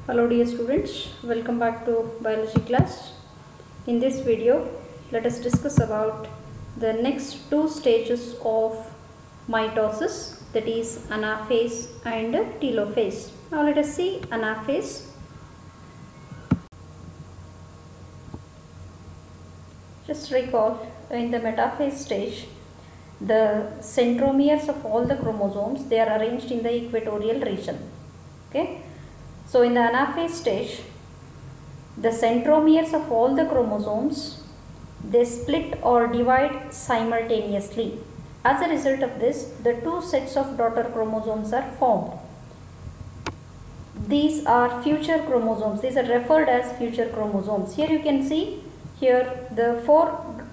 Hello dear students, welcome back to biology class. In this video, let us discuss about the next two stages of mitosis, that is anaphase and telophase. Now let us see anaphase. Just recall, in the metaphase stage, the centromeres of all the chromosomes, they are arranged in the equatorial region. Okay. So in the anaphase stage, the centromeres of all the chromosomes, they split or divide simultaneously. As a result of this, the two sets of daughter chromosomes are formed. These are future chromosomes. These are referred as future chromosomes. Here you can see here the 4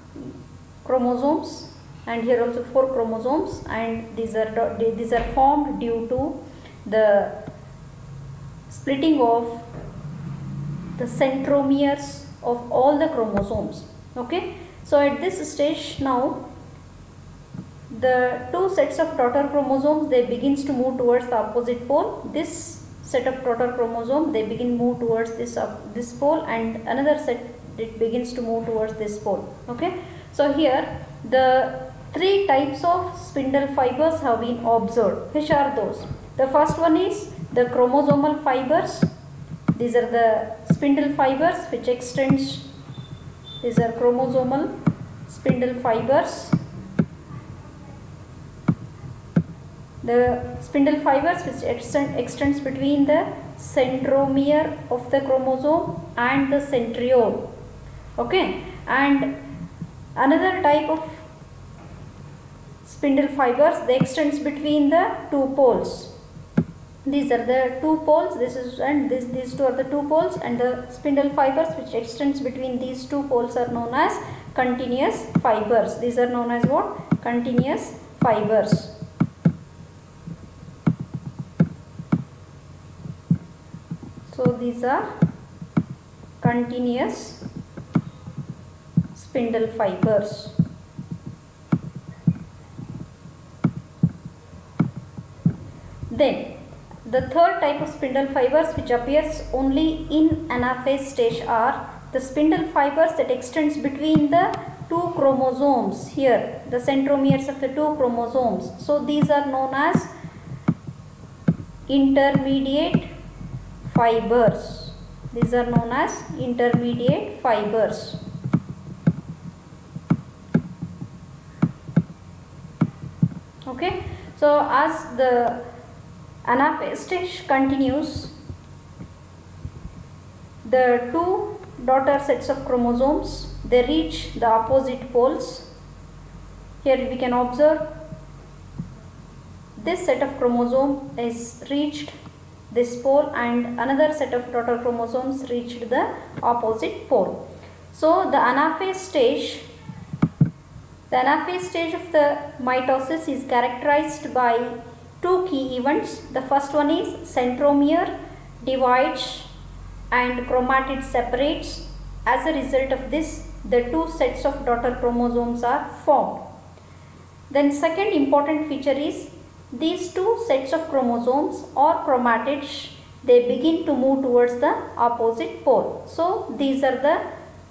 chromosomes and here also 4 chromosomes, and these are formed due to the splitting of the centromeres of all the chromosomes. Okay, so at this stage now the two sets of daughter chromosomes, they begins to move towards the opposite pole. This set of daughter chromosome, they begin move towards this pole, and another set, it begins to move towards this pole. Okay, so here the 3 types of spindle fibers have been observed. Which are those? The first one is the chromosomal fibers. These are the spindle fibers which extends. These are chromosomal spindle fibers. The spindle fibers which extends between the centromere of the chromosome and the centriole. Okay, and another type of spindle fibers, they extends between the 2 poles. These are the 2 poles, these 2 are the 2 poles, and the spindle fibers which extends between these 2 poles are known as continuous fibers. These are known as what? Continuous fibers. So these are continuous spindle fibers. Then the third type of spindle fibers which appears only in anaphase stage are the spindle fibers that extends between the 2 chromosomes. Here the centromeres of the 2 chromosomes. So these are known as intermediate fibers. These are known as intermediate fibers. Okay, so as the anaphase stage continues, the 2 daughter sets of chromosomes, they reach the opposite poles. Here we can observe this set of chromosome is reached this pole, and another set of daughter chromosomes reached the opposite pole. So the anaphase stage of the mitosis is characterized by 2 key events. The first one is centromere divides and chromatid separates. As a result of this, the 2 sets of daughter chromosomes are formed. Then second important feature is these 2 sets of chromosomes or chromatids, they begin to move towards the opposite pole. So these are the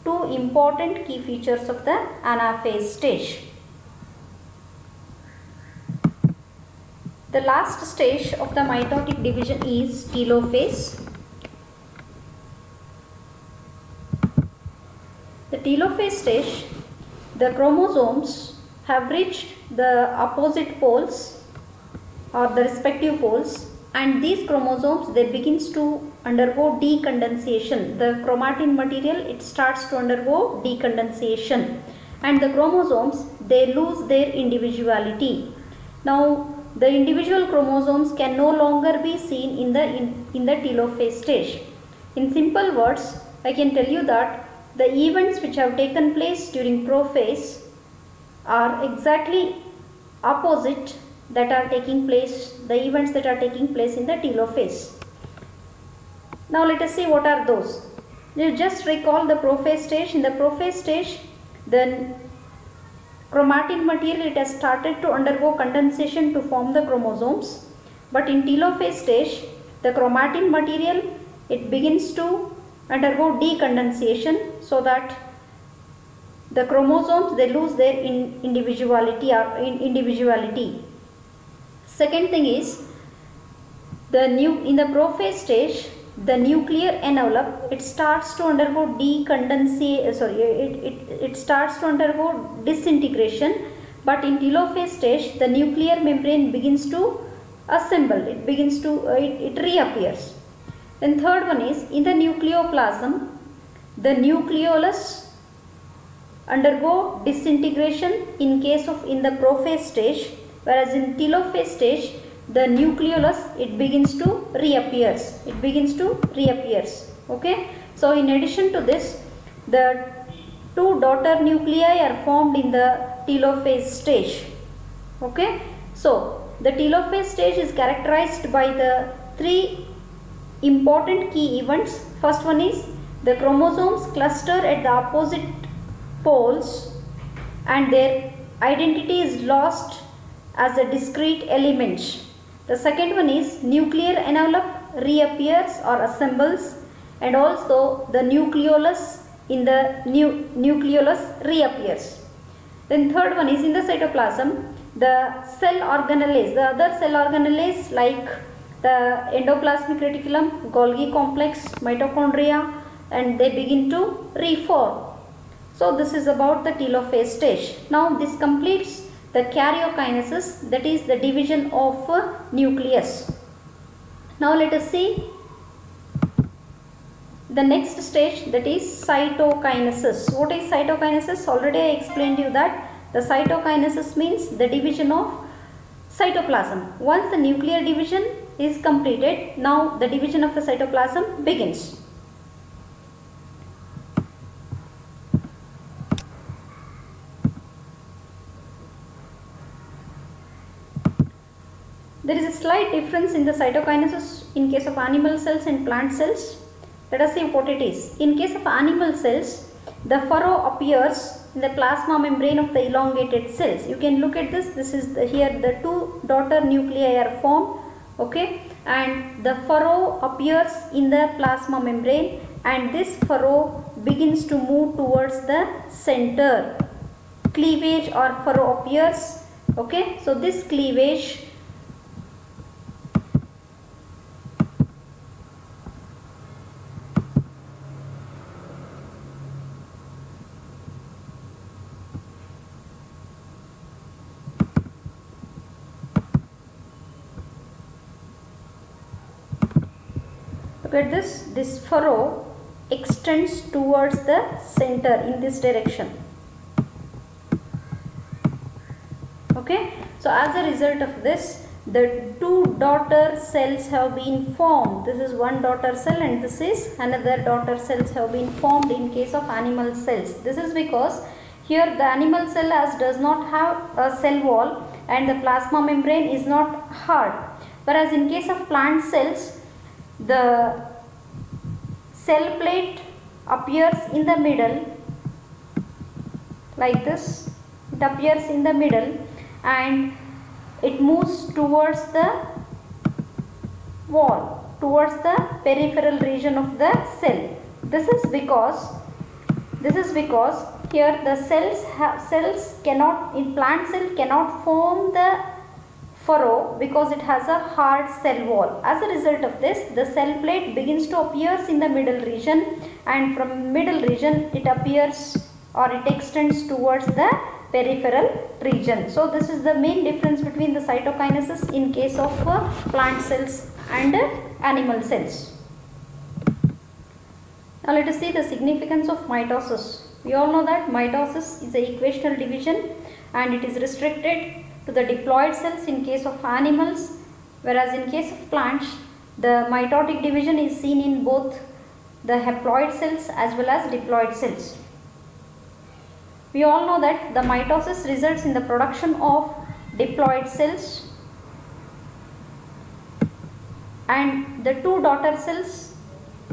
2 important key features of the anaphase stage. The last stage of the mitotic division is telophase. The telophase stage, the chromosomes have reached the opposite poles or the respective poles, and these chromosomes, they begins to undergo decondensation. The chromatin material, it starts to undergo decondensation, and the chromosomes, they lose their individuality. Now the individual chromosomes can no longer be seen in the telophase stage. In simple words, I can tell you that the events which have taken place during prophase are exactly opposite that are taking place, the events that are taking place in the telophase. Now let us see what are those. You just recall the prophase stage. In the prophase stage, then chromatin material, it has started to undergo condensation to form the chromosomes, but in telophase stage, the chromatin material, it begins to undergo decondensation, so that the chromosomes, they lose their individuality. Second thing is, in the prophase stage, the nuclear envelope, it starts to undergo it starts to undergo disintegration, but in telophase stage the nuclear membrane begins to assemble, it reappears. Then third one is, in the nucleoplasm, the nucleolus undergo disintegration in the prophase stage, whereas in telophase stage the nucleolus, it begins to reappears. Okay. So in addition to this, the two daughter nuclei are formed in the telophase stage. Okay. So the telophase stage is characterized by the three important key events. First one is, the chromosomes cluster at the opposite poles and their identity is lost as a discrete element. The second one is, nuclear envelope reappears or assembles, and also the nucleolus in the nucleolus reappears. Then third one is, in the cytoplasm, the cell organelles, the other cell organelles like the endoplasmic reticulum, Golgi complex, mitochondria, and they begin to reform. So this is about the telophase stage. Now this completes the karyokinesis, that is the division of nucleus. Now let us see the next stage, that is cytokinesis. What is cytokinesis? Already I explained you that the cytokinesis means the division of cytoplasm. Once the nuclear division is completed, now the division of the cytoplasm begins. There is a slight difference in the cytokinesis in case of animal cells and plant cells. Let us see what it is. In case of animal cells, the furrow appears in the plasma membrane of the elongated cells. You can look at this. This is here the two daughter nuclei are formed. Okay, and the furrow appears in the plasma membrane, and this furrow begins to move towards the center. Cleavage or furrow appears. Okay, so this cleavage look at this furrow extends towards the center in this direction. Okay, so as a result of this, the two daughter cells have been formed. This is one daughter cell and this is another daughter cells have been formed in case of animal cells. This is because here the animal cell does not have a cell wall and the plasma membrane is not hard, whereas in case of plant cells, the cell plate appears in the middle like this. It appears in the middle and it moves towards the wall, towards the peripheral region of the cell. This is because here the cells cannot, in plant cell cannot form the furrow because it has a hard cell wall. As a result of this, the cell plate begins to appear in the middle region, and from middle region it appears or it extends towards the peripheral region. So this is the main difference between the cytokinesis in case of plant cells and animal cells. Now let us see the significance of mitosis. We all know that mitosis is a equational division and it is restricted to the diploid cells in case of animals, whereas in case of plants the mitotic division is seen in both the haploid cells as well as diploid cells. We all know that the mitosis results in the production of diploid cells and the two daughter cells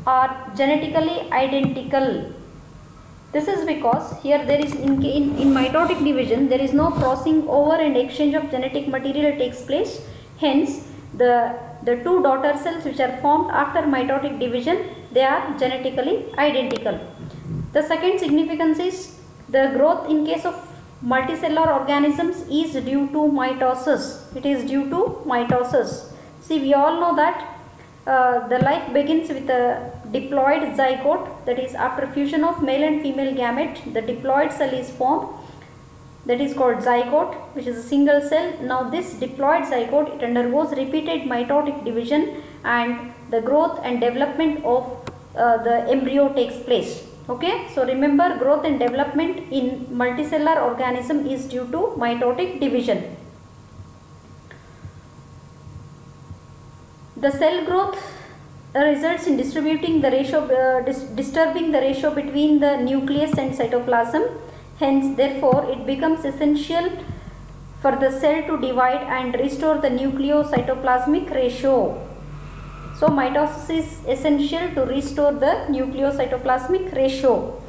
are genetically identical. This is because here there is in mitotic division there is no crossing over and exchange of genetic material takes place. Hence the two daughter cells which are formed after mitotic division, they are genetically identical. The second significance is the growth in case of multicellular organisms is due to mitosis. It is due to mitosis. See, we all know that the life begins with a diploid zygote, that is after fusion of male and female gamete, the diploid cell is formed, that is called zygote, which is a single cell. Now this diploid zygote, it undergoes repeated mitotic division and the growth and development of the embryo takes place. Okay, so remember, growth and development in multicellular organism is due to mitotic division. The cell growth results in distributing the ratio, disturbing the ratio between the nucleus and cytoplasm. Hence, therefore, it becomes essential for the cell to divide and restore the nucleocytoplasmic ratio. So, mitosis is essential to restore the nucleocytoplasmic ratio.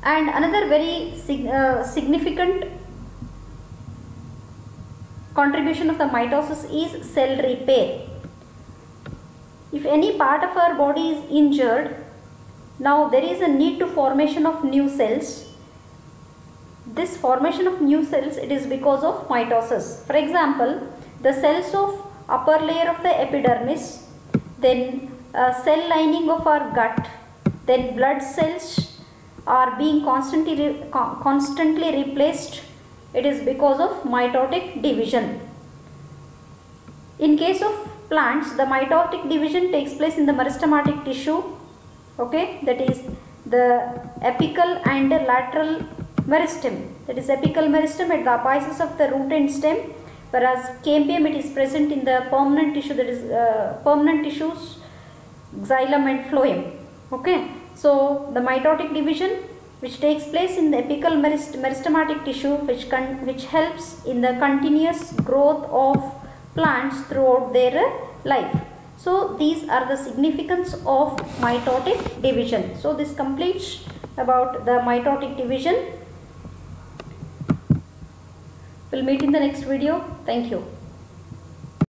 And another very significant contribution of the mitosis is cell repair. If any part of our body is injured, now there is a need to formation of new cells. This formation of new cells, it is because of mitosis. For example, the cells of upper layer of the epidermis, then cell lining of our gut, then blood cells are being constantly replaced. It is because of mitotic division. In case of plants, the mitotic division takes place in the meristematic tissue, okay, that is the apical and the lateral meristem, that is apical meristem at the apices of the root and stem, whereas cambium, it is present in the permanent tissue, that is permanent tissues, xylem and phloem. Okay, so the mitotic division which takes place in the apical meristematic tissue, which helps in the continuous growth of plants throughout their life. So these are the significance of mitotic division. So this completes about the mitotic division. We'll meet in the next video. Thank you.